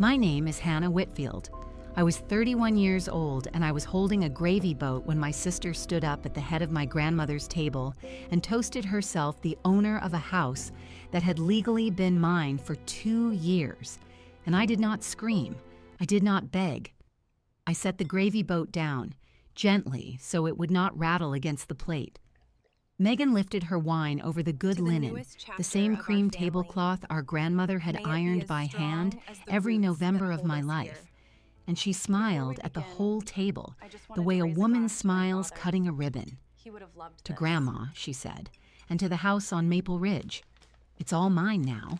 My name is Hannah Whitfield. I was 31 years old and I was holding a gravy boat when my sister stood up at the head of my grandmother's table and toasted herself the owner of a house that had legally been mine for 2 years. And I did not scream. I did not beg. I set the gravy boat down, gently so it would not rattle against the plate. Megan lifted her wine over the good linen, the same cream tablecloth our grandmother had ironed by hand every November of my life. And she smiled at the whole table, the way a woman smiles cutting a ribbon. To Grandma, she said, and to the house on Maple Ridge. It's all mine now.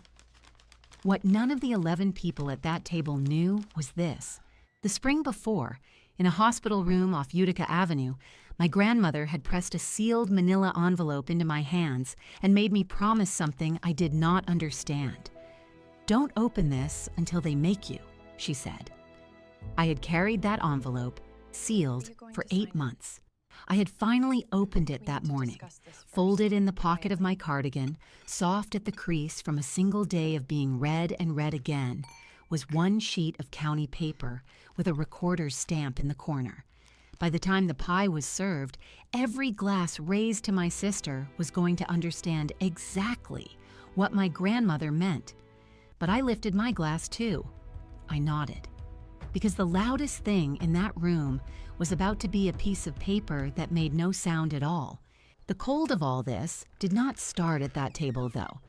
What none of the 11 people at that table knew was this. The spring before, in a hospital room off Utica Avenue, my grandmother had pressed a sealed manila envelope into my hands and made me promise something I did not understand. "Don't open this until they make you," she said. I had carried that envelope, sealed, for 8 months. I had finally opened it that morning, folded in the pocket of my cardigan, soft at the crease from a single day of being read and read again, was one sheet of county paper with a recorder's stamp in the corner. By the time the pie was served, every glass raised to my sister was going to understand exactly what my grandmother meant. But I lifted my glass too. I nodded. Because the loudest thing in that room was about to be a piece of paper that made no sound at all. The cold of all this did not start at that table, though.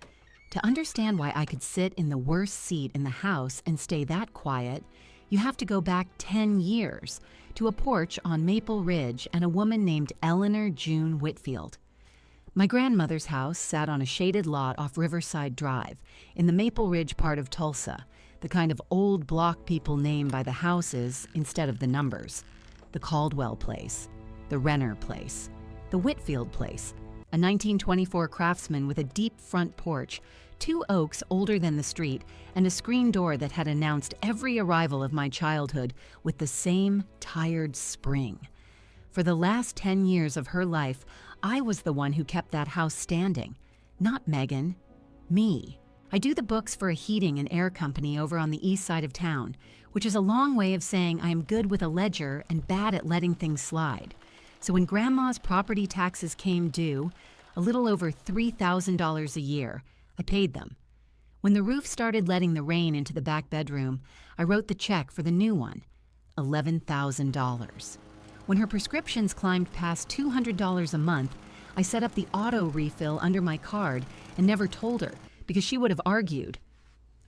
To understand why I could sit in the worst seat in the house and stay that quiet, you have to go back 10 years to a porch on Maple Ridge and a woman named Eleanor June Whitfield. My grandmother's house sat on a shaded lot off Riverside Drive in the Maple Ridge part of Tulsa, the kind of old block people name by the houses instead of the numbers. The Caldwell place, the Renner place, the Whitfield place, a 1924 Craftsman with a deep front porch, 2 oaks older than the street, and a screen door that had announced every arrival of my childhood with the same tired spring. For the last 10 years of her life, I was the one who kept that house standing. Not Megan, me. I do the books for a heating and air company over on the east side of town, which is a long way of saying I am good with a ledger and bad at letting things slide. So when Grandma's property taxes came due, a little over $3,000 a year, I paid them. When the roof started letting the rain into the back bedroom, I wrote the check for the new one, $11,000. When her prescriptions climbed past $200 a month, I set up the auto refill under my card and never told her because she would have argued.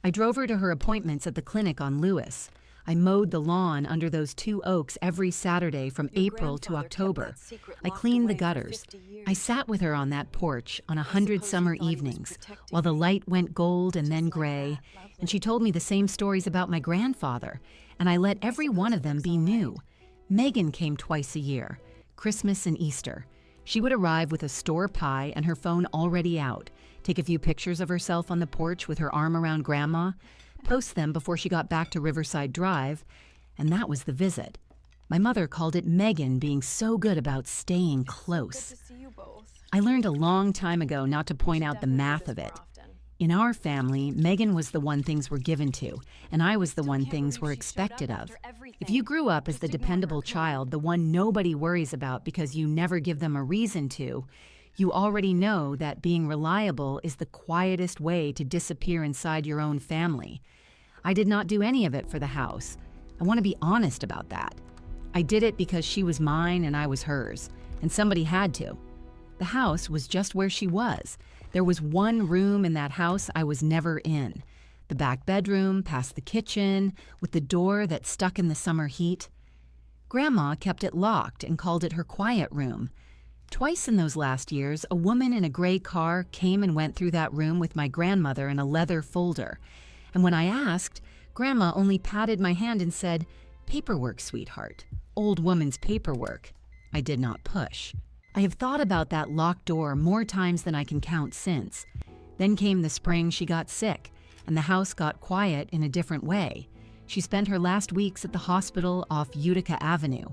I drove her to her appointments at the clinic on Lewis. I mowed the lawn under those 2 oaks every Saturday from April to October. I cleaned the gutters. I sat with her on that porch on 100 summer evenings while the light went gold and then gray, and she told me the same stories about my grandfather, and I let every one of them be new. Megan came twice a year, Christmas and Easter. She would arrive with a store pie and her phone already out, take a few pictures of herself on the porch with her arm around Grandma, post them before she got back to Riverside Drive, and that was the visit. My mother called it Megan being so good about staying close. I learned a long time ago not to point out the math of it. In our family, Megan was the one things were given to, and I was the one things were expected of. If you grew up as the dependable child, the one nobody worries about because you never give them a reason to, you already know that being reliable is the quietest way to disappear inside your own family. I did not do any of it for the house. I want to be honest about that. I did it because she was mine and I was hers, and somebody had to. The house was just where she was. There was one room in that house I was never in. The back bedroom, past the kitchen, with the door that stuck in the summer heat. Grandma kept it locked and called it her quiet room. Twice in those last years, a woman in a gray car came and went through that room with my grandmother in a leather folder. And when I asked, Grandma only patted my hand and said, "Paperwork, sweetheart. Old woman's paperwork." I did not push. I have thought about that locked door more times than I can count since. Then came the spring she got sick, and the house got quiet in a different way. She spent her last weeks at the hospital off Utica Avenue.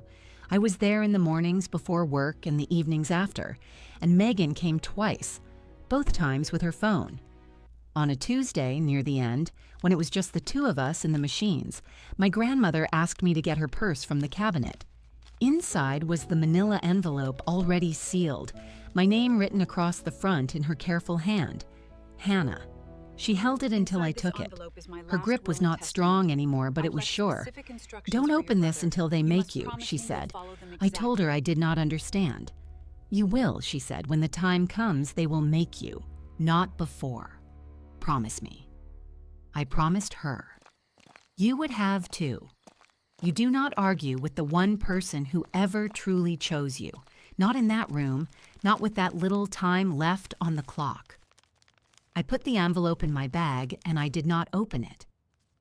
I was there in the mornings before work and the evenings after, and Megan came twice, both times with her phone. On a Tuesday, near the end, when it was just the two of us and the machines, my grandmother asked me to get her purse from the cabinet. Inside was the manila envelope already sealed, my name written across the front in her careful hand. Hannah. She held it until I took it. Her grip was not strong anymore, but it was sure. "Don't open this until they make you," she said. I told her I did not understand. "You will," she said. "When the time comes, they will make you. Not before. Promise me." I promised her. You would have too. You do not argue with the one person who ever truly chose you. Not in that room, not with that little time left on the clock. I put the envelope in my bag and I did not open it.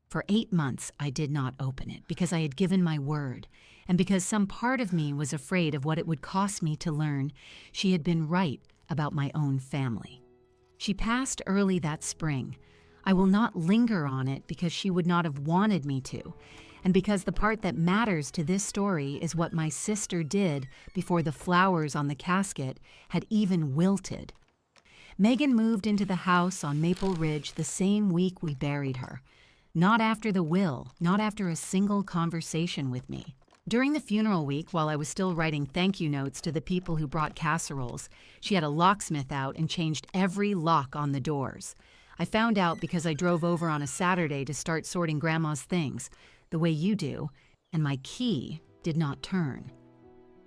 For 8 months, I did not open it because I had given my word and because some part of me was afraid of what it would cost me to learn she had been right about my own family. She passed early that spring. I will not linger on it because she would not have wanted me to, and because the part that matters to this story is what my sister did before the flowers on the casket had even wilted. Megan moved into the house on Maple Ridge the same week we buried her. Not after the will, not after a single conversation with me. During the funeral week, while I was still writing thank you notes to the people who brought casseroles, she had a locksmith out and changed every lock on the doors. I found out because I drove over on a Saturday to start sorting Grandma's things, the way you do, and my key did not turn.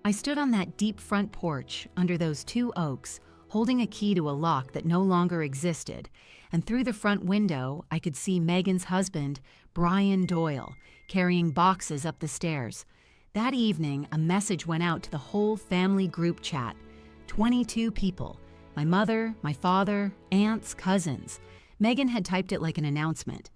I stood on that deep front porch under those 2 oaks, holding a key to a lock that no longer existed, and through the front window I could see Megan's husband, Brian Doyle, carrying boxes up the stairs. That evening, a message went out to the whole family group chat. 22 people, my mother, my father, aunts, cousins. Megan had typed it like an announcement.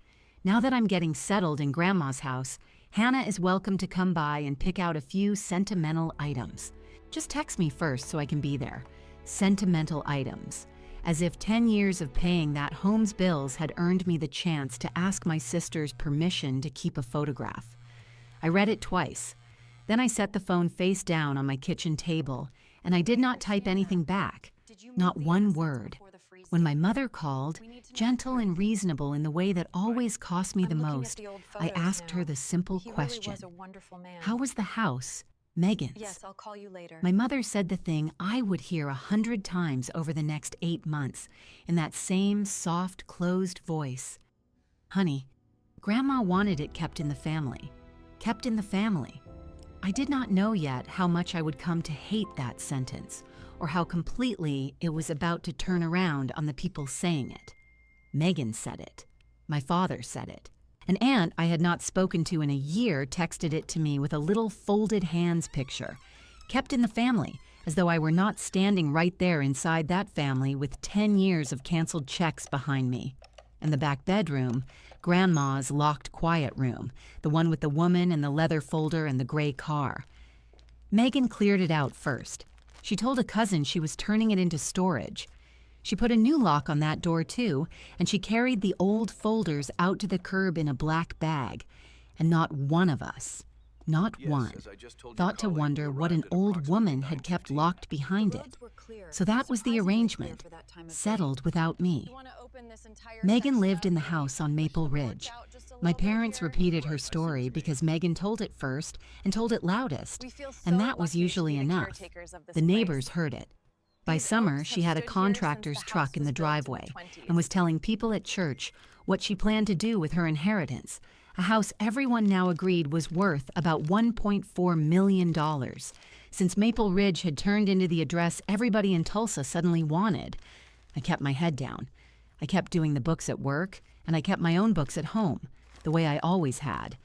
Now that I'm getting settled in Grandma's house, Hannah is welcome to come by and pick out a few sentimental items. Just text me first so I can be there. Sentimental items, as if 10 years of paying that home's bills had earned me the chance to ask my sister's permission to keep a photograph. I read it twice. Then I set the phone face down on my kitchen table, and I did not type anything back, not one word. When my mother called, gentle and reasonable in the way that always cost me the most, I asked her the simple question, "How was the house? Megan's?" "Yes, I'll call you later." My mother said the thing I would hear 100 times over the next 8 months in that same soft, closed voice. "Honey, Grandma wanted it kept in the family. Kept in the family." I did not know yet how much I would come to hate that sentence, or how completely it was about to turn around on the people saying it. Megan said it. My father said it. An aunt I had not spoken to in a year texted it to me with a little folded hands picture. Kept in the family, as though I were not standing right there inside that family with 10 years of canceled checks behind me. And the back bedroom, Grandma's locked quiet room, the one with the woman and the leather folder and the gray car. Megan cleared it out first. She told a cousin she was turning it into storage. She put a new lock on that door too, and she carried the old folders out to the curb in a black bag. And not one of us, not one, thought to wonder what an old woman had kept locked behind it. So that was the arrangement, settled without me. Megan lived in the house on Maple Ridge. My parents repeated her story because Megan told it first and told it loudest, and that was usually enough. The neighbors heard it. By summer, she had a contractor's truck in the driveway and was telling people at church what she planned to do with her inheritance, a house everyone now agreed was worth about $1.4 million, since Maple Ridge had turned into the address everybody in Tulsa suddenly wanted. I kept my head down. I kept doing the books at work, and I kept my own books at home, the way I always had.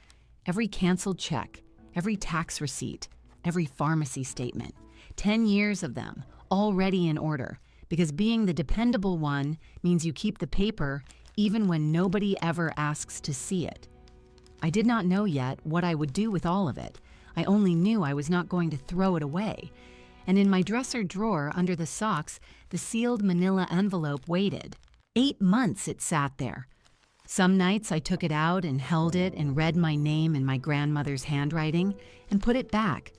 Every canceled check, every tax receipt, every pharmacy statement, 10 years of them, already in order, because being the dependable one means you keep the paper even when nobody ever asks to see it. I did not know yet what I would do with all of it. I only knew I was not going to throw it away. And in my dresser drawer under the socks, the sealed manila envelope waited. 8 months it sat there. Some nights I took it out and held it and read my name in my grandmother's handwriting and put it back.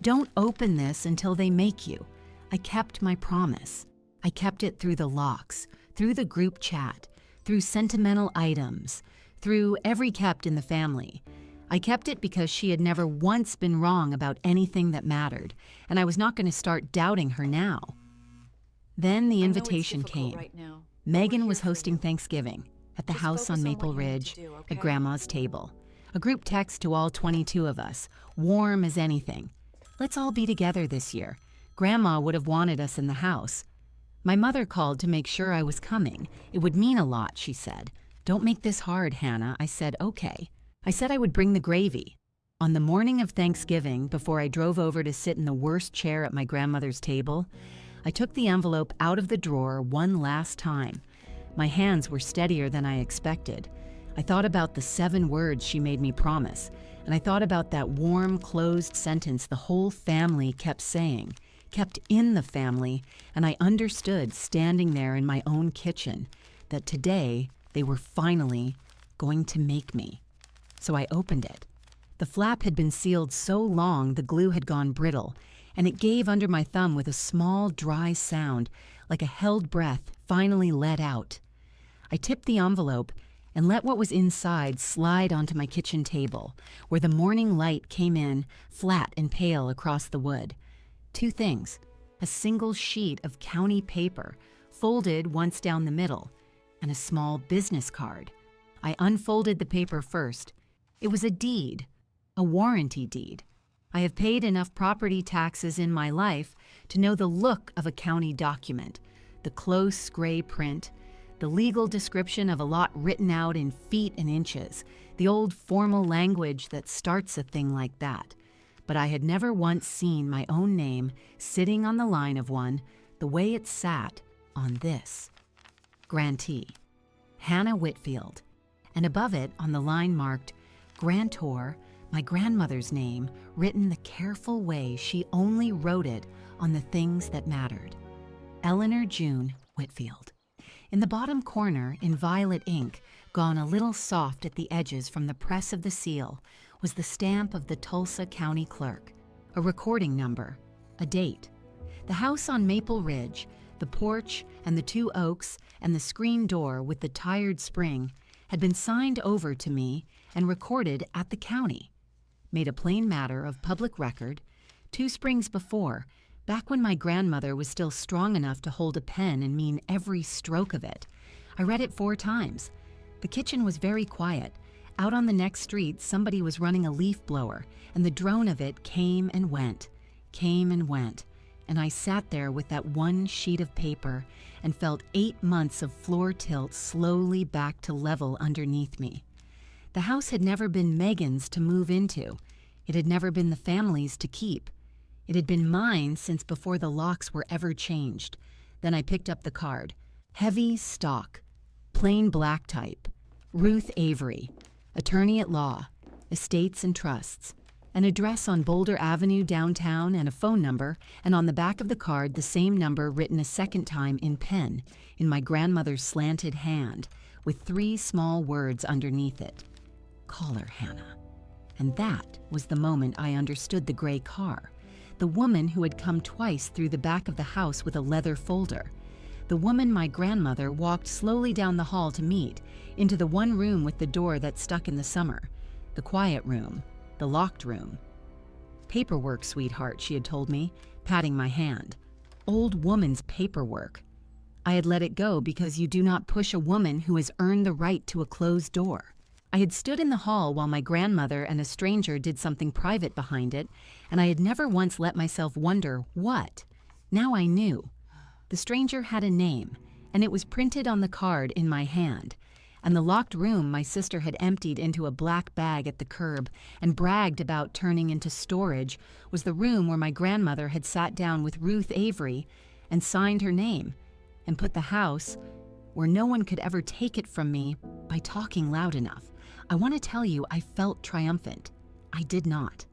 Don't open this until they make you. I kept my promise. I kept it through the locks, through the group chat, through sentimental items, through every kept in the family. I kept it because she had never once been wrong about anything that mattered, and I was not going to start doubting her now. Then the invitation came. Right now. Megan was hosting Thanksgiving at the house on Maple Ridge at Grandma's table. A group text to all 22 of us, warm as anything. Let's all be together this year. Grandma would have wanted us in the house. My mother called to make sure I was coming. It would mean a lot, she said. Don't make this hard, Hannah. I said, okay. I said I would bring the gravy. On the morning of Thanksgiving, before I drove over to sit in the worst chair at my grandmother's table, I took the envelope out of the drawer one last time. My hands were steadier than I expected. I thought about the 7 words she made me promise, and I thought about that warm, closed sentence the whole family kept saying, kept in the family, and I understood standing there in my own kitchen that today they were finally going to make me. So I opened it. The flap had been sealed so long the glue had gone brittle, and it gave under my thumb with a small, dry sound, like a held breath finally let out. I tipped the envelope and let what was inside slide onto my kitchen table, where the morning light came in, flat and pale across the wood. 2 things: a single sheet of county paper, folded once down the middle, and a small business card. I unfolded the paper first. It was a deed, a warranty deed. I have paid enough property taxes in my life to know the look of a county document, the close gray print, the legal description of a lot written out in feet and inches, the old formal language that starts a thing like that. But I had never once seen my own name sitting on the line of one the way it sat on this. Grantee, Hannah Whitfield, and above it on the line marked Grantor, my grandmother's name written the careful way she only wrote it on the things that mattered. Eleanor June Whitfield. In the bottom corner, in violet ink, gone a little soft at the edges from the press of the seal, was the stamp of the Tulsa County Clerk, a recording number, a date. The house on Maple Ridge, the porch and the 2 oaks and the screen door with the tired spring had been signed over to me and recorded at the county. Made a plain matter of public record, 2 springs before, back when my grandmother was still strong enough to hold a pen and mean every stroke of it. I read it 4 times. The kitchen was very quiet. Out on the next street, somebody was running a leaf blower, and the drone of it came and went, and I sat there with that one sheet of paper and felt 8 months of floor tilt slowly back to level underneath me. The house had never been Megan's to move into. It had never been the family's to keep. It had been mine since before the locks were ever changed. Then I picked up the card. Heavy stock, plain black type, Ruth Avery, attorney at law, estates and trusts, an address on Boulder Avenue downtown and a phone number, and on the back of the card the same number written a second time in pen, in my grandmother's slanted hand, with 3 small words underneath it. Call her, Hannah. And that was the moment I understood the gray car. The woman who had come twice through the back of the house with a leather folder. The woman my grandmother walked slowly down the hall to meet, into the one room with the door that stuck in the summer. The quiet room, the locked room. Paperwork, sweetheart, she had told me, patting my hand. Old woman's paperwork. I had let it go because you do not push a woman who has earned the right to a closed door. I had stood in the hall while my grandmother and a stranger did something private behind it, and I had never once let myself wonder what. Now I knew. The stranger had a name, and it was printed on the card in my hand. And the locked room my sister had emptied into a black bag at the curb and bragged about turning into storage was the room where my grandmother had sat down with Ruth Avery and signed her name, and put the house where no one could ever take it from me by talking loud enough. I want to tell you, I felt triumphant. I did not.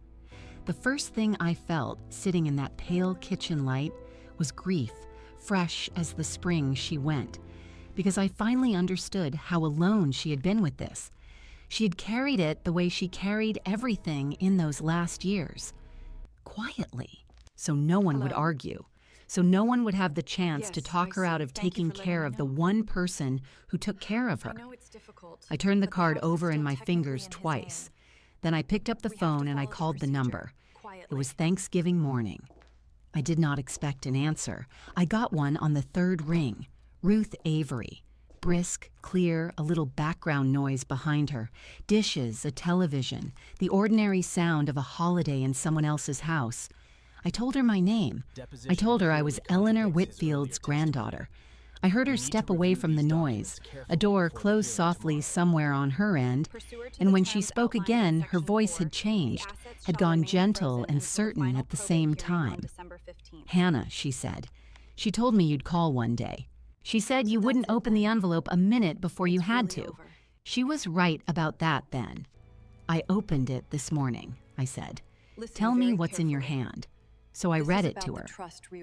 The first thing I felt, sitting in that pale kitchen light, was grief, fresh as the spring she went, because I finally understood how alone she had been with this. She had carried it the way she carried everything in those last years. Quietly, so no one would argue. so no one would have the chance to talk her out of taking care of the one person who took care of her. I turned the card over in my fingers twice. Then I picked up the phone and I called the number. It was Thanksgiving morning. I did not expect an answer. I got one on the third ring. Ruth Avery. Brisk, clear, a little background noise behind her. Dishes, a television, the ordinary sound of a holiday in someone else's house. I told her my name. I told her I was Eleanor Whitfield's granddaughter. I heard her step away from the noise. A door closed softly somewhere on her end, and when she spoke again, her voice had changed, had gone gentle and certain at the same time. "Hannah," she said. "She told me you'd call one day. She said you wouldn't open the envelope a minute before you had to. She was right about that then." "I opened it this morning," I said. "Tell me what's in your hand." So I read it to her.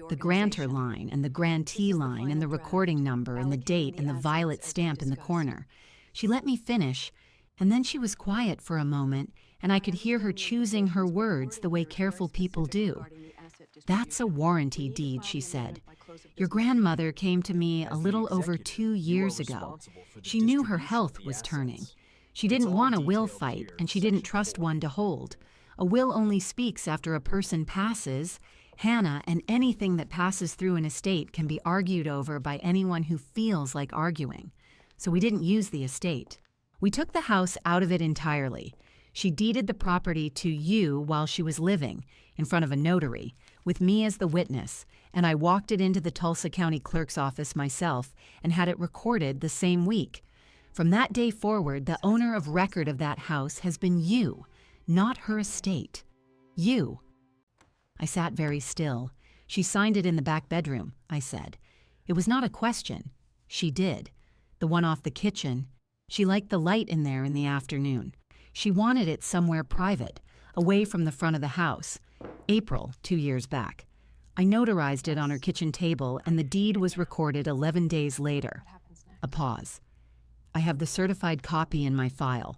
The grantor line and the grantee line and the recording number and the date and the violet stamp in the corner. She let me finish, and then she was quiet for a moment, and I could hear her choosing her words the way careful people do. "That's a warranty deed," she said. "Your grandmother came to me a little over 2 years ago. She knew her health was turning. She didn't want a will fight, and she didn't trust one to hold. A will only speaks after a person passes, Hannah, and anything that passes through an estate can be argued over by anyone who feels like arguing. So we didn't use the estate. We took the house out of it entirely. She deeded the property to you while she was living, in front of a notary, with me as the witness, and I walked it into the Tulsa County Clerk's office myself and had it recorded the same week. From that day forward, the owner of record of that house has been you. Not her estate. You." I sat very still. "She signed it in the back bedroom," I said. It was not a question. She did. The one off the kitchen. She liked the light in there in the afternoon. She wanted it somewhere private, away from the front of the house. April, 2 years back. I notarized it on her kitchen table, and the deed was recorded 11 days later. A pause. "I have the certified copy in my file.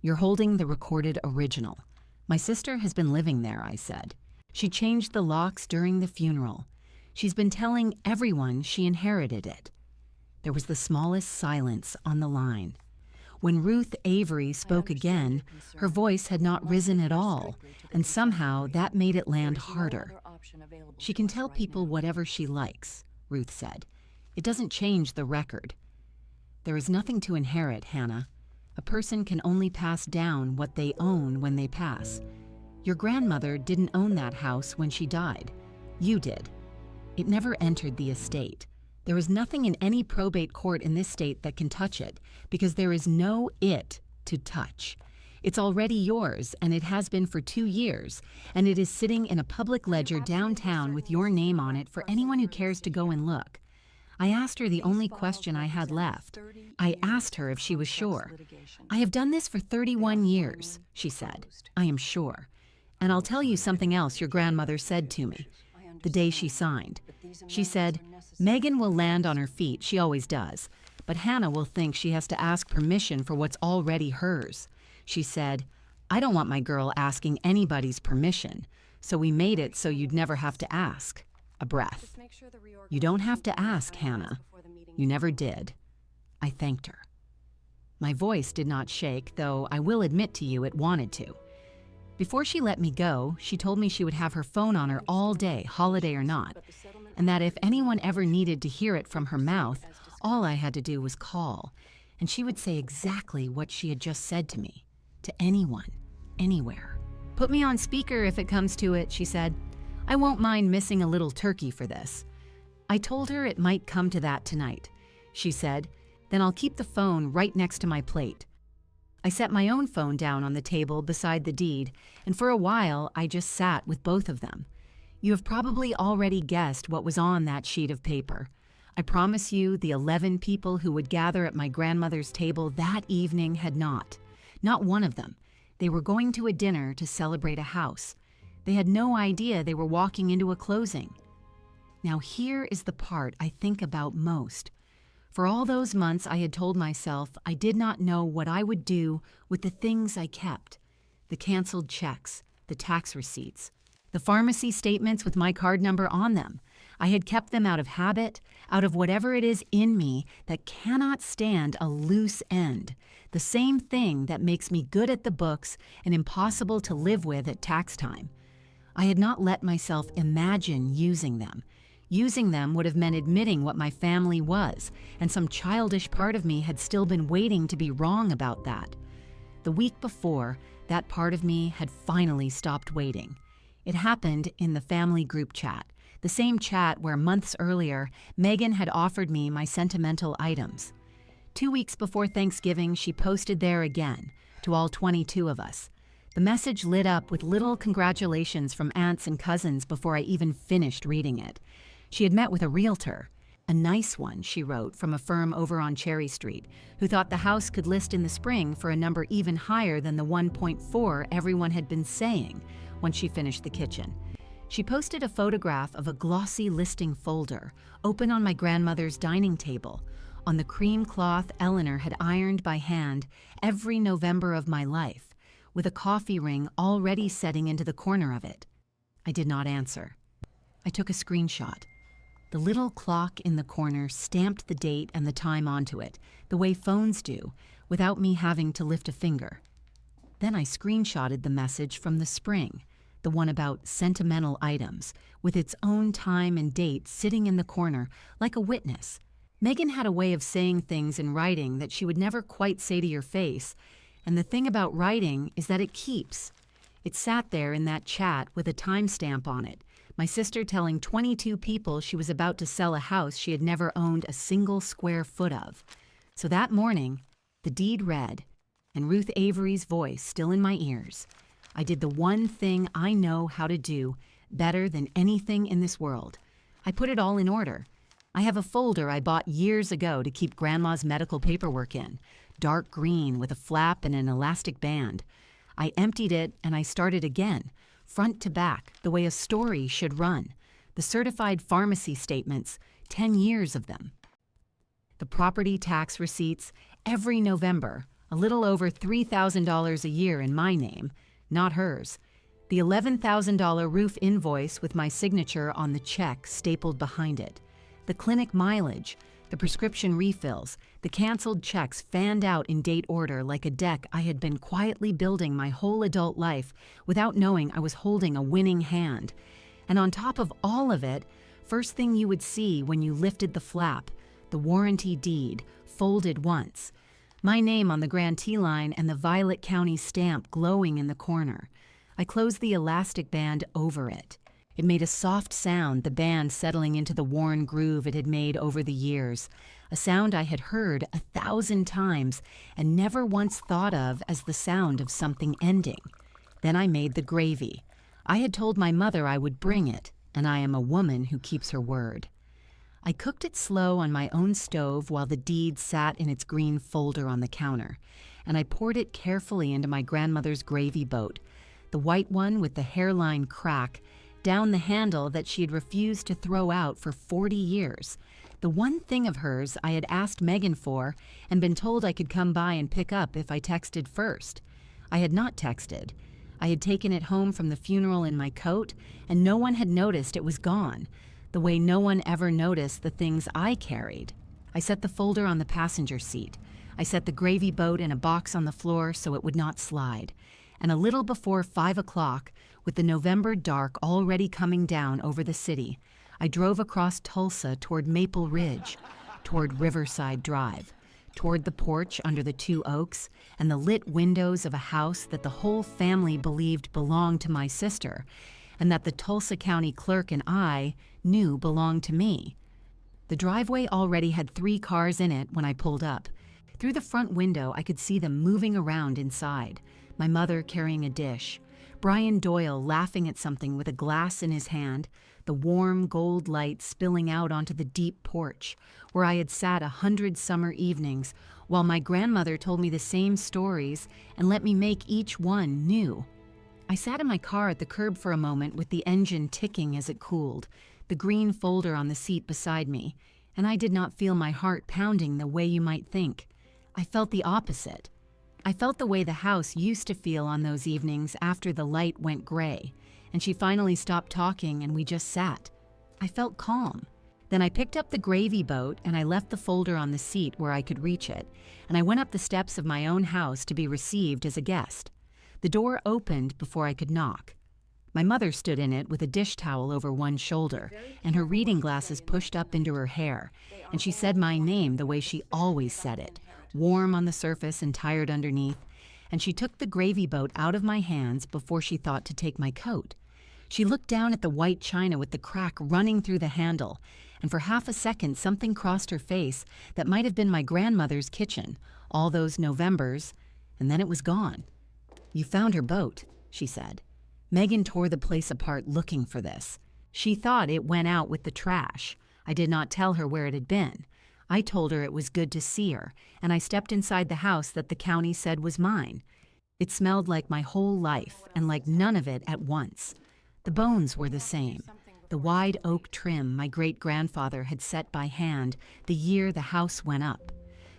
You're holding the recorded original. My sister has been living there," I said. "She changed the locks during the funeral. She's been telling everyone she inherited it." There was the smallest silence on the line. When Ruth Avery spoke again, her voice had not risen at all, and somehow that made it land harder. "She can tell people whatever she likes," Ruth said. "It doesn't change the record. There is nothing to inherit, Hannah. A person can only pass down what they own when they pass. Your grandmother didn't own that house when she died. You did. It never entered the estate. There is nothing in any probate court in this state that can touch it, because there is no it to touch. It's already yours, and it has been for 2 years, and it is sitting in a public ledger downtown with your name on it for anyone who cares to go and look." I asked her the only question I had left. I asked her if she was sure. "I have done this for 31 years, she said. "I am sure. And I'll tell you something else your grandmother said to me, the day she signed. She said, 'Megan will land on her feet, she always does, but Hannah will think she has to ask permission for what's already hers.' She said, 'I don't want my girl asking anybody's permission, so we made it so you'd never have to ask.' A breath. 'You don't have to ask, Hannah. You never did.' I thanked her. My voice did not shake, though I will admit to you it wanted to. Before she let me go, she told me she would have her phone on her all day, holiday or not, and that if anyone ever needed to hear it from her mouth, all I had to do was call, and she would say exactly what she had just said to me, to anyone, anywhere. 'Put me on speaker if it comes to it,' she said. 'I won't mind missing a little turkey for this.' I told her it might come to that tonight. She said, 'Then I'll keep the phone right next to my plate.' I set my own phone down on the table beside the deed, and for a while I just sat with both of them. You have probably already guessed what was on that sheet of paper. I promise you the 11 people who would gather at my grandmother's table that evening had not. Not one of them. They were going to a dinner to celebrate a house. They had no idea they were walking into a closing. Now here is the part I think about most. For all those months I had told myself I did not know what I would do with the things I kept. The canceled checks, the tax receipts, the pharmacy statements with my card number on them. I had kept them out of habit, out of whatever it is in me that cannot stand a loose end, the same thing that makes me good at the books and impossible to live with at tax time. I had not let myself imagine using them. Using them would have meant admitting what my family was, and some childish part of me had still been waiting to be wrong about that. The week before, that part of me had finally stopped waiting. It happened in the family group chat, the same chat where months earlier, Megan had offered me my sentimental items. 2 weeks before Thanksgiving, she posted there again, to all 22 of us. The message lit up with little congratulations from aunts and cousins before I even finished reading it. She had met with a realtor, a nice one, she wrote, from a firm over on Cherry Street, who thought the house could list in the spring for a number even higher than the 1.4 everyone had been saying once she finished the kitchen. She posted a photograph of a glossy listing folder, open on my grandmother's dining table, on the cream cloth Eleanor had ironed by hand every November of my life, with a coffee ring already setting into the corner of it. I did not answer. I took a screenshot. The little clock in the corner stamped the date and the time onto it, the way phones do, without me having to lift a finger. Then I screenshotted the message from the spring, the one about sentimental items, with its own time and date sitting in the corner, like a witness. Megan had a way of saying things in writing that she would never quite say to your face, and the thing about writing is that it keeps. It sat there in that chat with a timestamp on it, my sister telling 22 people she was about to sell a house she had never owned a single square foot of. So that morning, the deed read, and Ruth Avery's voice still in my ears. I did the one thing I know how to do better than anything in this world. I put it all in order. I have a folder I bought years ago to keep Grandma's medical paperwork in, dark green with a flap and an elastic band. I emptied it and I started again, front to back, the way a story should run. The certified pharmacy statements, 10 years of them. The property tax receipts, every November, a little over $3,000 a year in my name, not hers. The $11,000 roof invoice with my signature on the check stapled behind it. The clinic mileage, the prescription refills, the canceled checks fanned out in date order like a deck I had been quietly building my whole adult life without knowing I was holding a winning hand. And on top of all of it, first thing you would see when you lifted the flap, the warranty deed, folded once. My name on the grantee line and the Violet County stamp glowing in the corner. I closed the elastic band over it. It made a soft sound, the band settling into the worn groove it had made over the years, a sound I had heard 1,000 times and never once thought of as the sound of something ending. Then I made the gravy. I had told my mother I would bring it, and I am a woman who keeps her word. I cooked it slow on my own stove while the deed sat in its green folder on the counter, and I poured it carefully into my grandmother's gravy boat, the white one with the hairline crack, down the handle that she had refused to throw out for 40 years. The one thing of hers I had asked Megan for and been told I could come by and pick up if I texted first. I had not texted. I had taken it home from the funeral in my coat, and no one had noticed it was gone, the way no one ever noticed the things I carried. I set the folder on the passenger seat. I set the gravy boat in a box on the floor so it would not slide. And a little before 5 o'clock, with the November dark already coming down over the city, I drove across Tulsa toward Maple Ridge, toward Riverside Drive, toward the porch under the 2 oaks and the lit windows of a house that the whole family believed belonged to my sister, and that the Tulsa County clerk and I knew belonged to me. The driveway already had 3 cars in it when I pulled up. Through the front window, I could see them moving around inside, my mother carrying a dish, Brian Doyle laughing at something with a glass in his hand, the warm gold light spilling out onto the deep porch, where I had sat 100 summer evenings while my grandmother told me the same stories and let me make each one new. I sat in my car at the curb for a moment with the engine ticking as it cooled, the green folder on the seat beside me, and I did not feel my heart pounding the way you might think. I felt the opposite. I felt the way the house used to feel on those evenings after the light went gray, and she finally stopped talking and we just sat. I felt calm. Then I picked up the gravy boat and I left the folder on the seat where I could reach it, and I went up the steps of my own house to be received as a guest. The door opened before I could knock. My mother stood in it with a dish towel over one shoulder and her reading glasses pushed up into her hair, and she said my name the way she always said it, warm on the surface and tired underneath, and she took the gravy boat out of my hands before she thought to take my coat. She looked down at the white china with the crack running through the handle, and for half a second something crossed her face that might have been my grandmother's kitchen, all those Novembers, and then it was gone. "You found her boat," she said. Megan tore the place apart looking for this. She thought it went out with the trash. I did not tell her where it had been. I told her it was good to see her, and I stepped inside the house that the county said was mine. It smelled like my whole life, and like none of it at once. The bones were the same. The wide oak trim my great-grandfather had set by hand the year the house went up.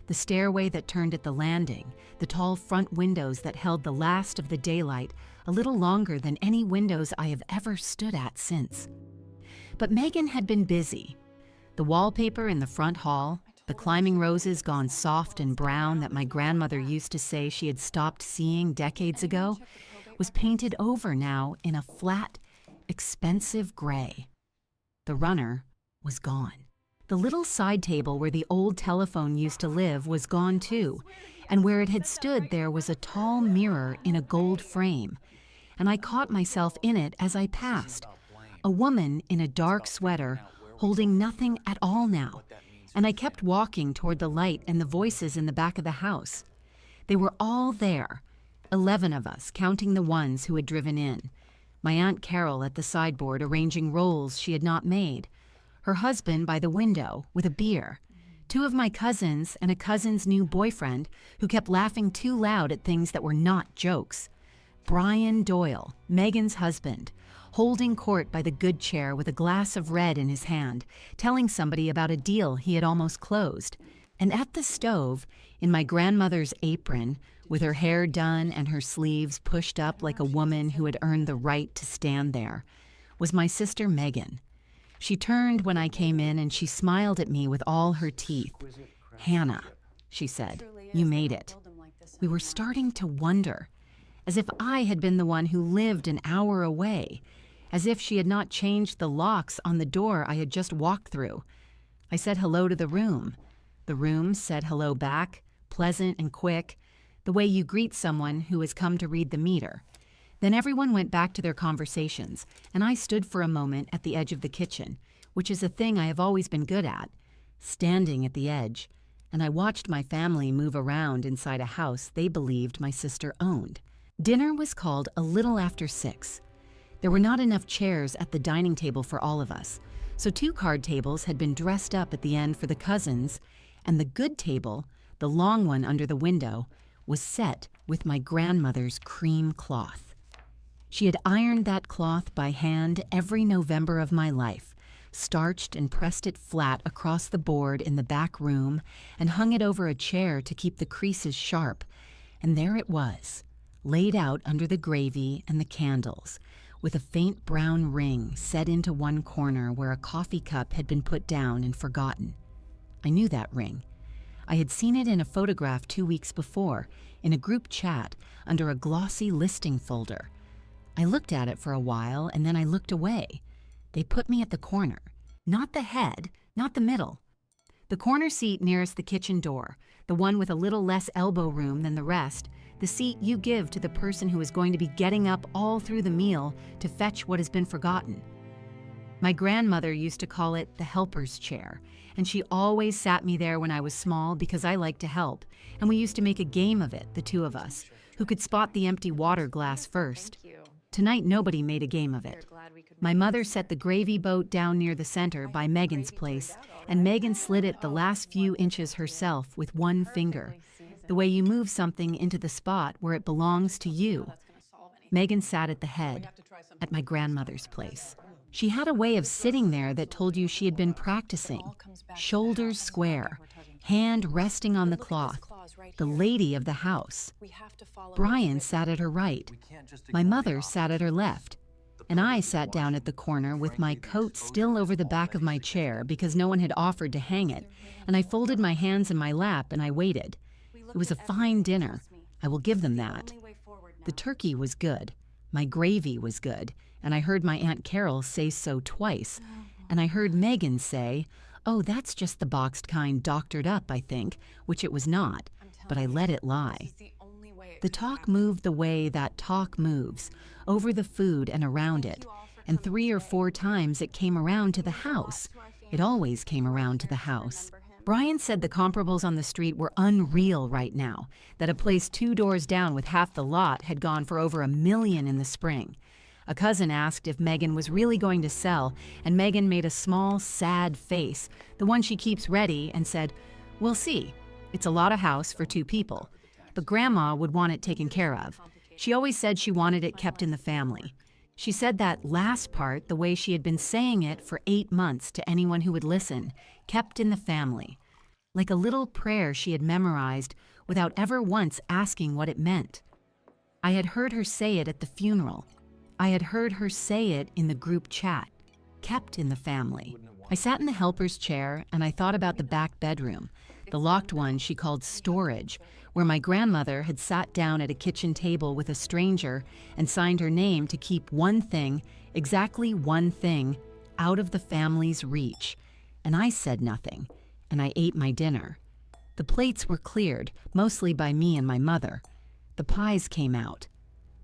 The stairway that turned at the landing, the tall front windows that held the last of the daylight a little longer than any windows I have ever stood at since. But Megan had been busy. The wallpaper in the front hall, the climbing roses gone soft and brown that my grandmother used to say she had stopped seeing decades ago, was painted over now in a flat, expensive gray. The runner was gone. The little side table where the old telephone used to live was gone too, and where it had stood there was a tall mirror in a gold frame, and I caught myself in it as I passed, a woman in a dark sweater holding nothing at all now, and I kept walking toward the light and the voices in the back of the house. They were all there, 11 of us, counting the ones who had driven in. My Aunt Carol at the sideboard arranging rolls she had not made, her husband by the window with a beer, 2 of my cousins and a cousin's new boyfriend who kept laughing too loud at things that were not jokes, Brian Doyle, Megan's husband, holding court by the good chair with a glass of red in his hand, telling somebody about a deal he had almost closed, and at the stove, in my grandmother's apron, with her hair done and her sleeves pushed up like a woman who had earned the right to stand there, was my sister Megan. She turned when I came in and she smiled at me with all her teeth. "Hannah," she said, "you made it." We were starting to wonder, as if I had been the one who lived an hour away, as if she had not changed the locks on the door I had just walked through. I said hello to the room. The room said hello back, pleasant and quick, the way you greet someone who has come to read the meter. Then everyone went back to their conversations, and I stood for a moment at the edge of the kitchen, which is a thing I have always been good at, standing at the edge, and I watched my family move around inside a house they believed my sister owned. Dinner was called a little after 6. There were not enough chairs at the dining table for all of us, so 2 card tables had been dressed up at the end for the cousins, and the good table, the long one under the window, was set with my grandmother's cream cloth. She had ironed that cloth by hand every November of my life, starched and pressed it flat across the board in the back room, and hung it over a chair to keep the creases sharp, and there it was, laid out under the gravy and the candles, with a faint brown ring set into one corner where a coffee cup had been put down and forgotten. I knew that ring. I had seen it in a photograph 2 weeks before, in a group chat under a glossy listing folder. I looked at it for a while, and then I looked away. They put me at the corner. Not the head, not the middle. The corner seat nearest the kitchen door, the one with a little less elbow room than the rest, the seat you give to the person who is going to be getting up all through the meal to fetch what has been forgotten. My grandmother used to call it the helper's chair, and she always sat me there when I was small because I liked to help, and we used to make a game of it, the 2 of us, who could spot the empty water glass first. Tonight, nobody made a game of it. My mother set the gravy boat down near the center by Megan's place, and Megan slid it the last few inches herself with one finger, the way you move something into the spot where it belongs to you. Megan sat at the head, at my grandmother's place. She had a way of sitting there that told you she had been practicing, shoulders square, hand resting on the cloth, the lady of the house. Brian sat at her right. My mother sat at her left. and I sat down at the corner with my coat still over the back of my chair because no one had offered to hang it, and I folded my hands in my lap and I waited. It was a fine dinner. I will give them that. The turkey was good. My gravy was good, and I heard my Aunt Carol say so twice, and I heard Megan say, "Oh, that's just the boxed kind doctored up, I think," which it was not, but I let it lie. The talk moved the way that talk moves, over the food and around it, and 3 or 4 times it came around to the house. It always came around to the house. Brian said the comparables on the street were unreal right now, that a place 2 doors down with half the lot had gone for over $1 million in the spring. A cousin asked if Megan was really going to sell, and Megan made a small, sad face, the one she keeps ready, and said, "We'll see. It's a lot of house for 2 people. But Grandma would want it taken care of. She always said she wanted it kept in the family." She said that last part the way she had been saying it for 8 months to anyone who would listen, kept in the family, like a little prayer she had memorized without ever once asking what it meant. I had heard her say it at the funeral. I had heard her say it in the group chat, kept in the family. I sat in the helper's chair and I thought about the back bedroom, the locked one she called storage, where my grandmother had sat down at a kitchen table with a stranger and signed her name to keep one thing, exactly one thing, out of the family's reach. And I said nothing, and I ate my dinner. The plates were cleared, mostly by me and my mother. The pies came out.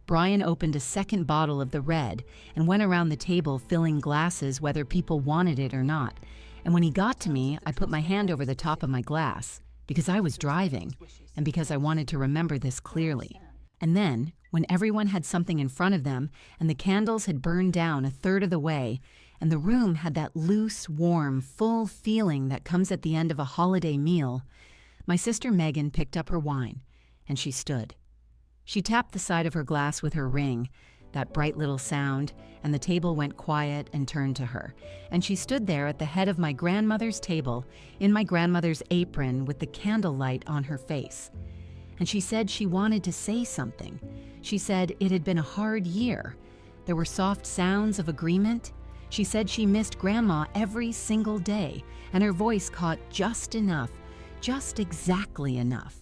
Brian opened a second bottle of the red and went around the table filling glasses whether people wanted it or not. And when he got to me, I put my hand over the top of my glass, because I was driving, and because I wanted to remember this clearly. And then, when everyone had something in front of them, and the candles had burned down a third of the way, and the room had that loose, warm, full feeling that comes at the end of a holiday meal, my sister Megan picked up her wine, and she stood. She tapped the side of her glass with her ring, that bright little sound, and the table went quiet and turned to her. And she stood there at the head of my grandmother's table, in my grandmother's apron with the candlelight on her face. And she said she wanted to say something. She said it had been a hard year. There were soft sounds of agreement. She said she missed Grandma every single day, and her voice caught just enough, just exactly enough.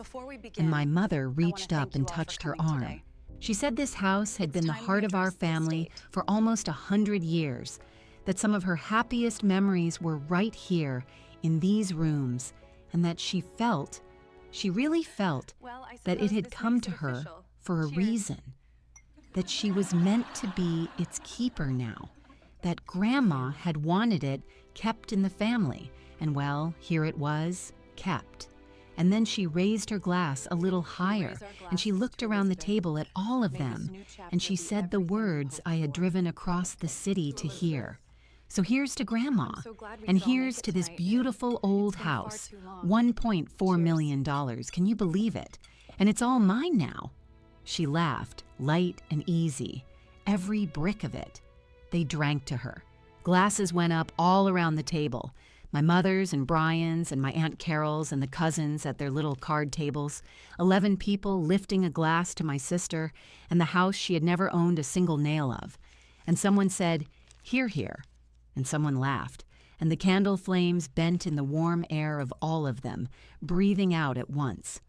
And my mother reached up and touched her arm. She said this house had been the heart of our family for almost 100 years, that some of her happiest memories were right here in these rooms, and that she really felt, that it had come to her for a reason, that she was meant to be its keeper now, that Grandma had wanted it kept in the family, and well, here it was, kept. And then she raised her glass a little higher, and she looked around the table at all of them, and she said the words I had driven across the city to hear. So here's to Grandma, and here's to this beautiful old house, $1.4 million, can you believe it? And it's all mine now. She laughed, light and easy, every brick of it. They drank to her. Glasses went up all around the table. My mother's and Brian's and my Aunt Carol's and the cousins at their little card tables, 11 people lifting a glass to my sister and the house she had never owned a single nail of. And someone said, "Hear, hear," and someone laughed, and the candle flames bent in the warm air of all of them, breathing out at once.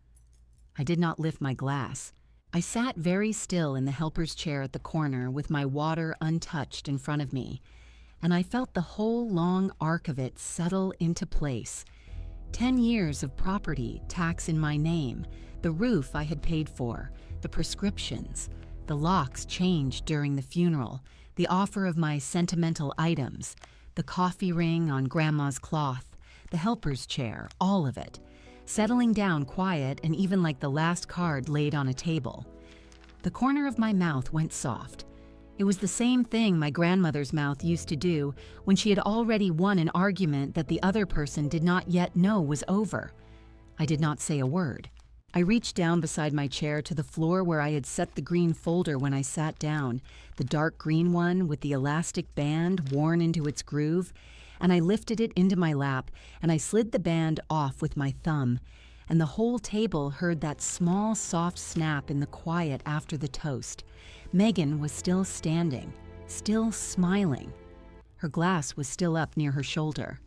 I did not lift my glass. I sat very still in the helper's chair at the corner with my water untouched in front of me, and I felt the whole long arc of it settle into place. 10 years of property tax in my name, the roof I had paid for, the prescriptions, the locks changed during the funeral, the offer of my sentimental items, the coffee ring on Grandma's cloth, the helper's chair, all of it, settling down quiet and even like the last card laid on a table. The corner of my mouth went soft. It was the same thing my grandmother's mouth used to do when she had already won an argument that the other person did not yet know was over. I did not say a word. I reached down beside my chair to the floor where I had set the green folder when I sat down, the dark green one with the elastic band worn into its groove, and I lifted it into my lap, and I slid the band off with my thumb, and the whole table heard that small, soft snap in the quiet after the toast. Megan was still standing. still smiling. Her glass was still up near her shoulder.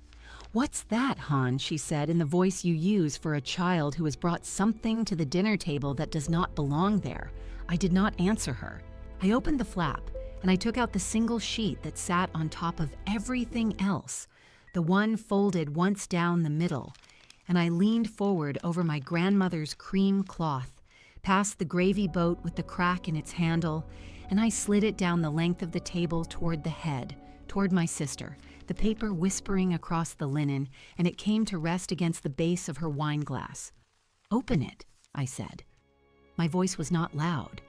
"What's that, Han?" she said in the voice you use for a child who has brought something to the dinner table that does not belong there. I did not answer her. I opened the flap, and I took out the single sheet that sat on top of everything else, the one folded once down the middle, and I leaned forward over my grandmother's cream cloth, past the gravy boat with the crack in its handle, and I slid it down the length of the table toward the head, toward my sister, the paper whispering across the linen, and it came to rest against the base of her wine glass. "Open it," I said. My voice was not loud.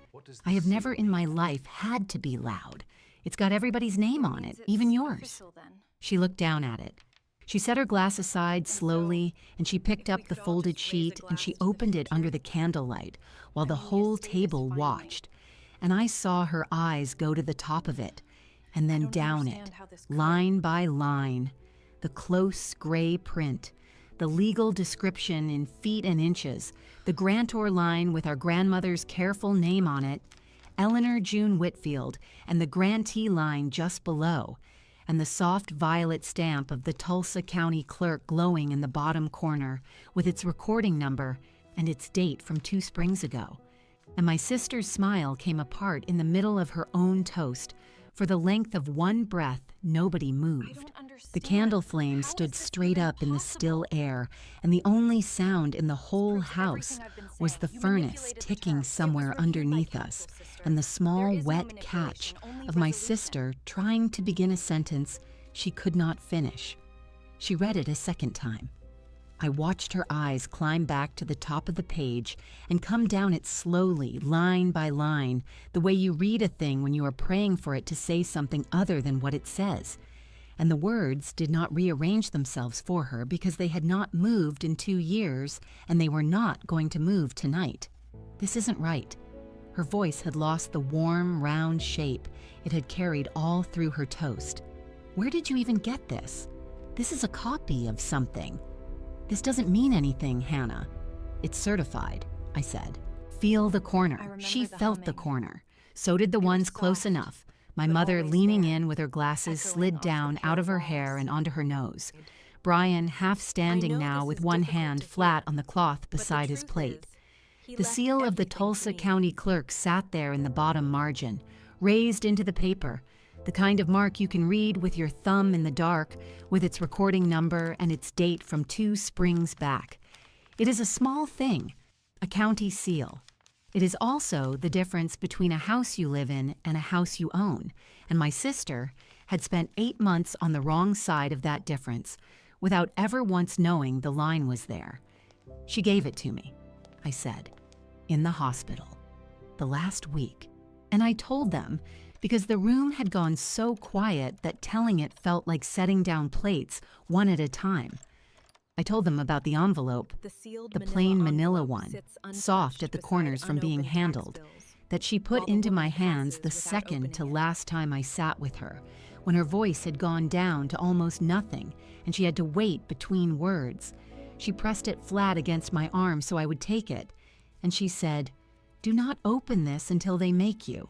I have never in my life had to be loud. It's got everybody's name on it, even yours. She looked down at it. She set her glass aside slowly, and she picked up the folded sheet, and she opened it under the candlelight, while the whole table watched. And I saw her eyes go to the top of it, and then down it, line by line, the close gray print, the legal description in feet and inches, the grantor line with our grandmother's careful name on it, Eleanor June Whitfield, and the grantee line just below, and the soft violet stamp of the Tulsa County clerk glowing in the bottom corner with its recording number and its date from 2 springs ago. And my sister's smile came apart in the middle of her own toast. For the length of one breath, nobody moved. The candle flame stood straight up in the still air, and the only sound in the whole house was the furnace ticking somewhere underneath us, and the small wet catch of my sister trying to begin a sentence she could not finish. She read it a second time. I watched her eyes climb back to the top of the page and come down it slowly, line by line, the way you read a thing when you are praying for it to say something other than what it says. And the words did not rearrange themselves for her because they had not moved in 2 years, and they were not going to move tonight. This isn't right. Her voice had lost the warm, round shape it had carried all through her toast. "Where did you even get this? This is a copy of something." "This doesn't mean anything, Hannah." "It's certified," I said. "Feel the corner." She felt the corner. So did the ones close enough. My mother, leaning in with her glasses slid down out of her hair and onto her nose. Brian, half standing now with one hand flat on the cloth beside his plate. The seal of the Tulsa County clerk sat there in the bottom margin, raised into the paper, the kind of mark you can read with your thumb in the dark, with its recording number and its date from 2 springs back. It is a small thing, a county seal. It is also the difference between a house you live in and a house you own, and my sister had spent 8 months on the wrong side of that difference, without ever once knowing the line was there. "She gave it to me," I said, "in the hospital, the last week." And I told them, because the room had gone so quiet that telling it felt like setting down plates one at a time. I told them about the envelope, the plain manila one, soft at the corners from being handled, that she put into my hands the second to last time I sat with her, when her voice had gone down to almost nothing and she had to wait between words. She pressed it flat against my arm so I would take it, and she said, "Do not open this until they make you."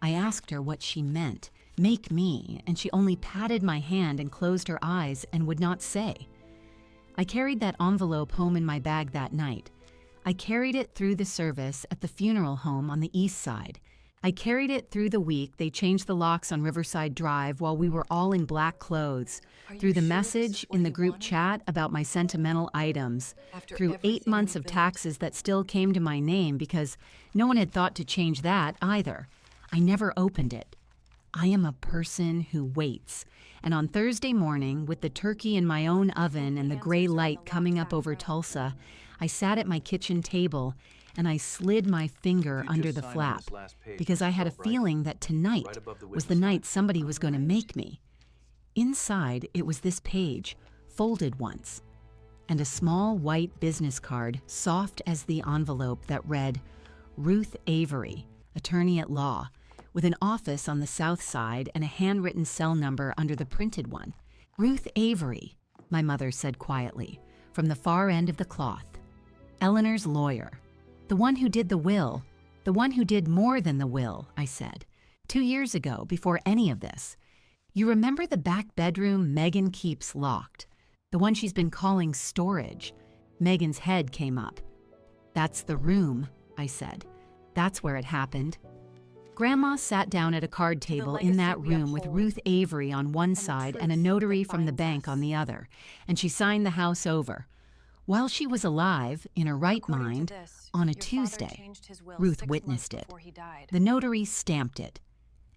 I asked her what she meant, "make me," and she only patted my hand and closed her eyes and would not say. I carried that envelope home in my bag that night. I carried it through the service at the funeral home on the east side. I carried it through the week they changed the locks on Riverside Drive while we were all in black clothes, through the message in the group chat about my sentimental items, through 8 months of taxes that still came to my name because no one had thought to change that either. I never opened it. I am a person who waits. And on Thursday morning, with the turkey in my own oven and the gray light coming up over Tulsa, I sat at my kitchen table and I slid my finger under the flap because I had a feeling that tonight was the night somebody was going to make me. Inside, it was this page, folded once, and a small white business card, soft as the envelope, that read, "Ruth Avery, attorney at law," with an office on the south side and a handwritten cell number under the printed one. "Ruth Avery," my mother said quietly, from the far end of the cloth. "Eleanor's lawyer. The one who did the will. The one who did more than the will," I said. 2 years ago, before any of this. You remember the back bedroom Megan keeps locked? The one she's been calling storage. Megan's head came up. That's the room, I said. That's where it happened. Grandma sat down at a card table in that room with Ruth Avery on one side and a notary from the bank on the other, and she signed the house over. While she was alive, in her right mind, on a Tuesday, Ruth witnessed it. The notary stamped it.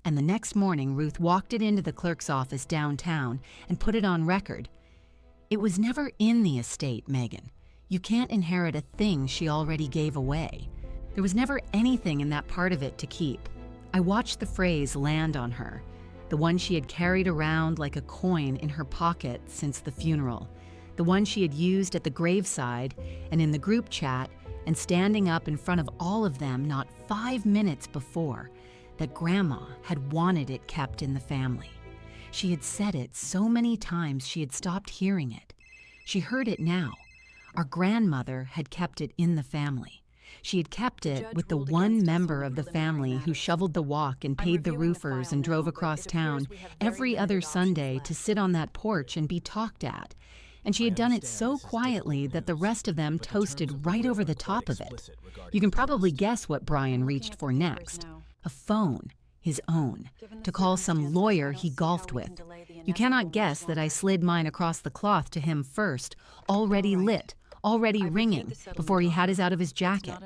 And the next morning, Ruth walked it into the clerk's office downtown and put it on record. It was never in the estate, Megan. You can't inherit a thing she already gave away. There was never anything in that part of it to keep. I watched the phrase land on her, the one she had carried around like a coin in her pocket since the funeral, the one she had used at the graveside and in the group chat and standing up in front of all of them not 5 minutes before, that Grandma had wanted it kept in the family. She had said it so many times she had stopped hearing it. She heard it now. Our grandmother had kept it in the family. She had kept it with the one member of the family who shoveled the walk and paid the roofers and drove across town every other Sunday to sit on that porch and be talked at. And she had done it so quietly that the rest of them toasted right over the top of it. You can probably guess what Brian reached for next. A phone, his own, to call some lawyer he golfed with. You cannot guess that I slid mine across the cloth to him first, already lit, already ringing, before he had his out of his jacket.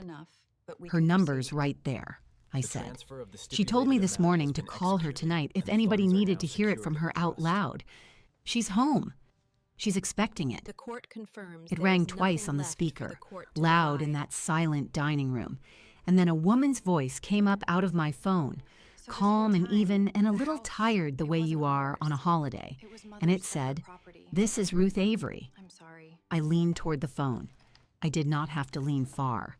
Her number's right there, I said. She told me this morning to call her tonight if anybody needed to hear it from her out loud. She's home. She's expecting it. It rang twice on the speaker, loud in that silent dining room. And then a woman's voice came up out of my phone, calm and even and a little tired the way you are on a holiday. And it said, "This is Ruth Avery." I leaned toward the phone. I did not have to lean far.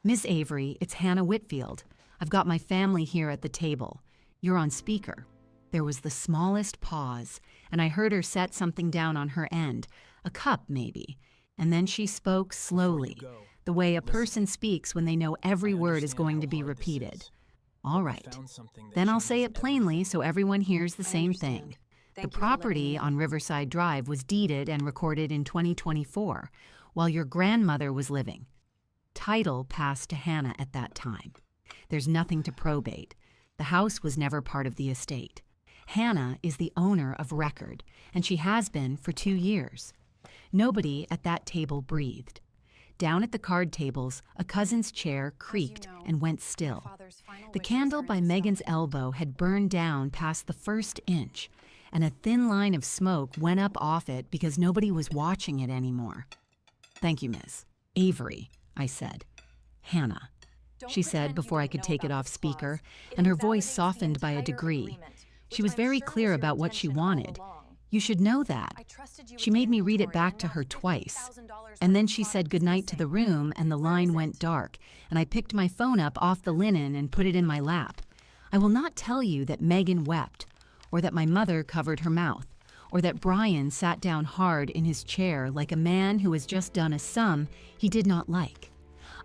"Miss Avery, it's Hannah Whitfield. I've got my family here at the table. You're on speaker." There was the smallest pause, and I heard her set something down on her end, a cup maybe. And then she spoke slowly, the way a person speaks when they know every word is going to be repeated. "All right. Then I'll say it plainly so everyone hears the same thing. The property on Riverside Drive was deeded and recorded in 2024, while your grandmother was living. Title passed to Hannah at that time. There's nothing to probate. The house was never part of the estate. Hannah is the owner of record, and she has been for 2 years. Nobody at that table breathed. Down at the card tables, a cousin's chair creaked and went still. The candle by Megan's elbow had burned down past the first inch, and a thin line of smoke went up off it because nobody was watching it anymore. "Thank you, Miss Avery," I said. "Hannah," she said before I could take it off speaker, and her voice softened by a degree. She was very clear about what she wanted. "You should know that." She made me read it back to her twice. And then she said goodnight to the room, and the line went dark, and I picked my phone up off the linen and put it in my lap. I will not tell you that Megan wept, or that my mother covered her mouth, or that Brian sat down hard in his chair like a man who has just done a sum he did not like.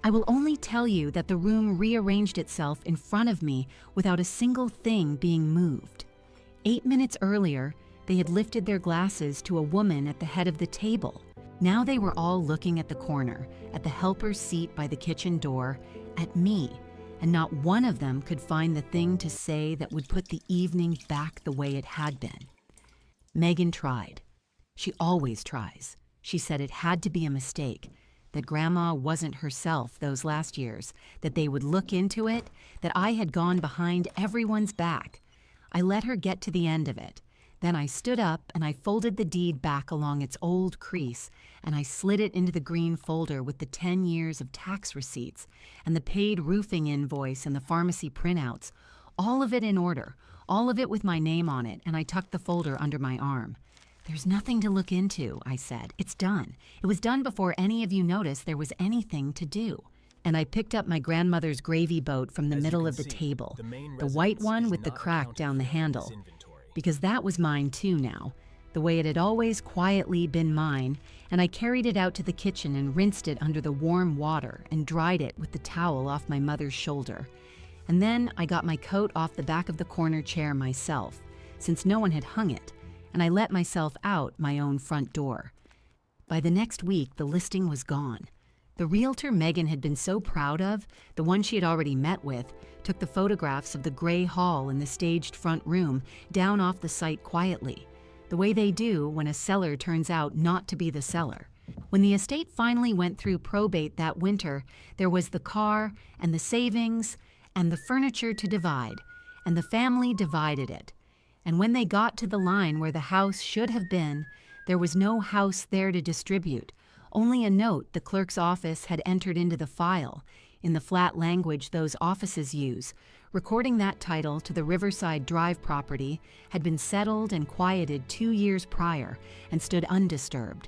I will only tell you that the room rearranged itself in front of me without a single thing being moved. 8 minutes earlier, they had lifted their glasses to a woman at the head of the table. Now they were all looking at the corner, at the helper's seat by the kitchen door, at me, and not one of them could find the thing to say that would put the evening back the way it had been. Megan tried. She always tries. She said it had to be a mistake, that Grandma wasn't herself those last years, that they would look into it, that I had gone behind everyone's back. I let her get to the end of it. Then I stood up and I folded the deed back along its old crease, and I slid it into the green folder with the 10 years of tax receipts and the paid roofing invoice and the pharmacy printouts, all of it in order, all of it with my name on it, and I tucked the folder under my arm. "There's nothing to look into," I said. "It's done. It was done before any of you noticed there was anything to do." And I picked up my grandmother's gravy boat from the middle of the table, the white one with the crack down the handle, because that was mine too now, the way it had always quietly been mine, and I carried it out to the kitchen and rinsed it under the warm water and dried it with the towel off my mother's shoulder. And then I got my coat off the back of the corner chair myself, since no one had hung it, and I let myself out my own front door. By the next week, the listing was gone. The realtor Megan had been so proud of, the one she had already met with, took the photographs of the gray hall and the staged front room down off the site quietly, the way they do when a seller turns out not to be the seller. When the estate finally went through probate that winter, there was the car and the savings and the furniture to divide, and the family divided it. And when they got to the line where the house should have been, there was no house there to distribute, only a note the clerk's office had entered into the file, in the flat language those offices use, recording that title to the Riverside Drive property had been settled and quieted 2 years prior and stood undisturbed.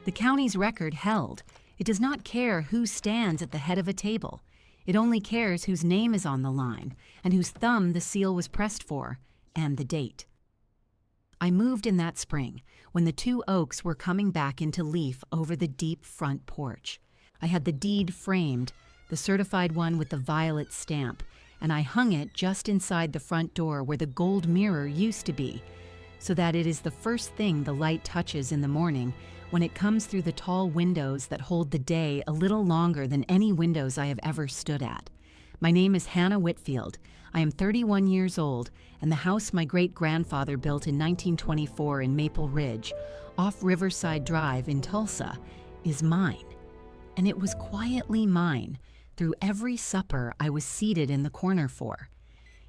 The county's record held. It does not care who stands at the head of a table. It only cares whose name is on the line and whose thumb the seal was pressed for, and the date. I moved in that spring, when the 2 oaks were coming back into leaf over the deep front porch. I had the deed framed, the certified one with the violet stamp, and I hung it just inside the front door where the gold mirror used to be, so that it is the first thing the light touches in the morning when it comes through the tall windows that hold the day a little longer than any windows I have ever stood at. My name is Hannah Whitfield. I am 31 years old, and the house my great-grandfather built in 1924 in Maple Ridge, off Riverside Drive in Tulsa, is mine. And it was quietly mine through every supper I was seated in the corner for.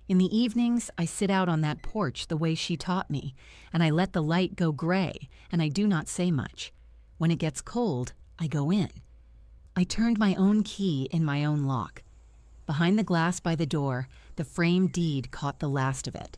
In the evenings, I sit out on that porch the way she taught me, and I let the light go gray, and I do not say much. When it gets cold, I go in. I turned my own key in my own lock. Behind the glass by the door, the framed deed caught the last of it.